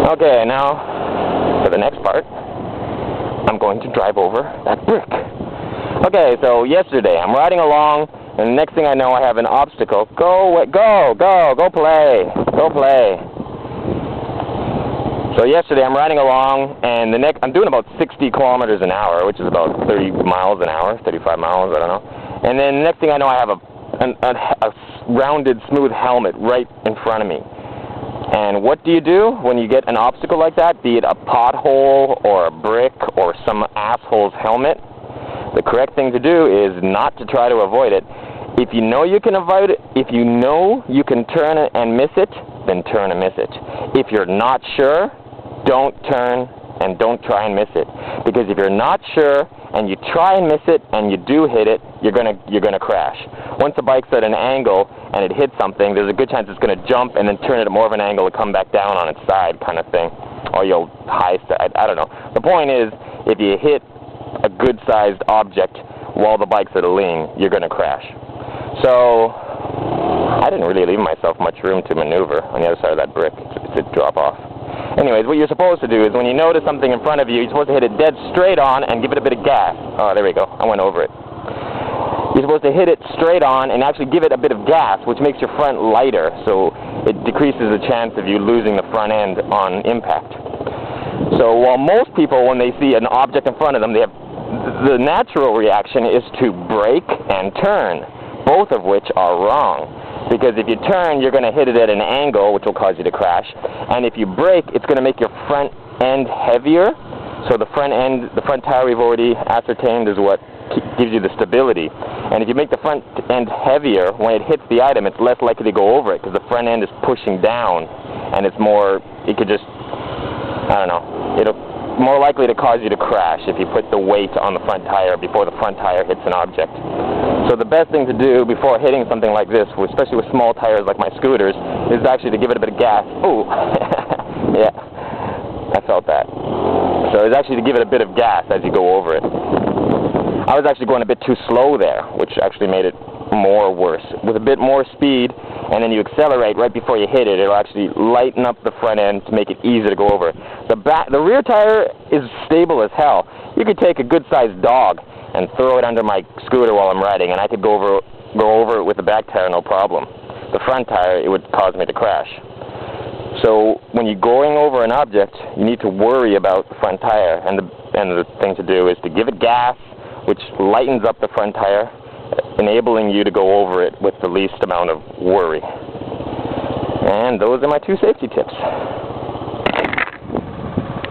Okay, now for the next part, I'm going to drive over that brick. Okay, so yesterday I'm riding along, and the next thing I know I have an obstacle. Go play. So yesterday I'm riding along, and I'm doing about 60 kilometers an hour, which is about 30 miles an hour, 35 miles, I don't know. And then the next thing I know I have a rounded, smooth helmet right in front of me. And what do you do when you get an obstacle like that, be it a pothole or a brick or some asshole's helmet? The correct thing to do is not to try to avoid it. If you know you can avoid it, if you know you can turn it and miss it, then turn and miss it. If you're not sure, don't turn and don't try and miss it. Because if you're not sure and you try and miss it and you do hit it, you're gonna crash. Once the bike's at an angle and it hits something, there's a good chance it's gonna jump and then turn it at more of an angle to come back down on its side, kind of thing. Or you'll I don't know. The point is, if you hit a good-sized object while the bike's at a lean, you're gonna crash. So I didn't really leave myself much room to maneuver on the other side of that brick to drop off. Anyways, what you're supposed to do is when you notice something in front of you, you're supposed to hit it dead straight on and give it a bit of gas. Oh, there we go. I went over it. You're supposed to hit it straight on and actually give it a bit of gas, which makes your front lighter, so it decreases the chance of you losing the front end on impact. So while most people, when they see an object in front of them, the natural reaction is to brake and turn, both of which are wrong. Because if you turn, you're going to hit it at an angle, which will cause you to crash. And if you brake, it's going to make your front end heavier. So the front tire we've already ascertained is what gives you the stability. And if you make the front end heavier, when it hits the item, it's less likely to go over it because the front end is pushing down, and it's more, it could just, I don't know, it'll more likely to cause you to crash if you put the weight on the front tire before the front tire hits an object. So the best thing to do before hitting something like this, especially with small tires like my scooters, is actually to give it a bit of gas. Ooh, yeah, I felt that. So it's actually to give it a bit of gas as you go over it. I was actually going a bit too slow there, which actually made it more worse. With a bit more speed, and then you accelerate right before you hit it, it'll actually lighten up the front end to make it easier to go over. The rear tire is stable as hell. You could take a good-sized dog and throw it under my scooter while I'm riding, and I could go over it with the back tire, no problem. The front tire, it would cause me to crash. So when you're going over an object, you need to worry about the front tire, and the thing to do is to give it gas, which lightens up the front tire, enabling you to go over it with the least amount of worry. And those are my 2 safety tips.